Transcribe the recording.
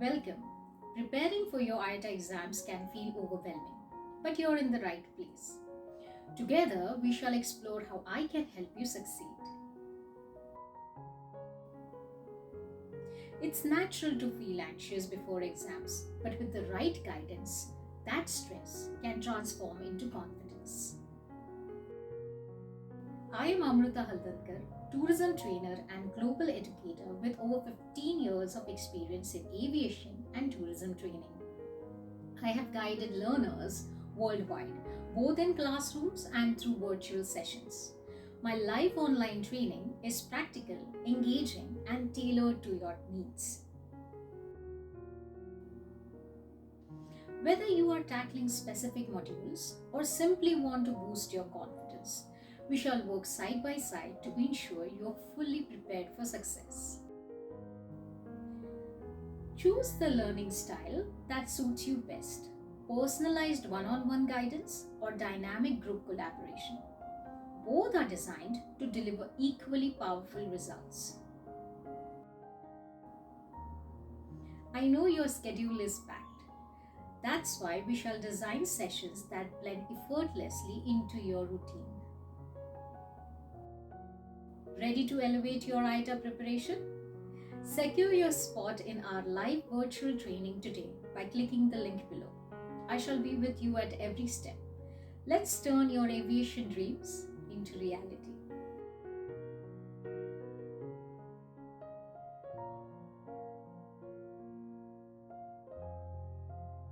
Welcome. Preparing for your IATA exams can feel overwhelming, but you're in the right place. Together, we shall explore how I can help you succeed. It's natural to feel anxious before exams, but with the right guidance, that stress can transform into confidence. I am Amrita Haldankar, tourism trainer and global educator with over 15 years of experience in aviation and tourism training. I have guided learners worldwide, both in classrooms and through virtual sessions. My live online training is practical, engaging, and tailored to your needs. Whether you are tackling specific modules or simply want to boost your confidence, we shall work side by side to ensure you are fully prepared for success. Choose the learning style that suits you best: personalized one-on-one guidance or dynamic group collaboration. Both are designed to deliver equally powerful results. I know your schedule is packed. That's why we shall design sessions that blend effortlessly into your routine. Ready to elevate your IATA preparation? Secure your spot in our live virtual training today by clicking the link below. I shall be with you at every step. Let's turn your aviation dreams into reality.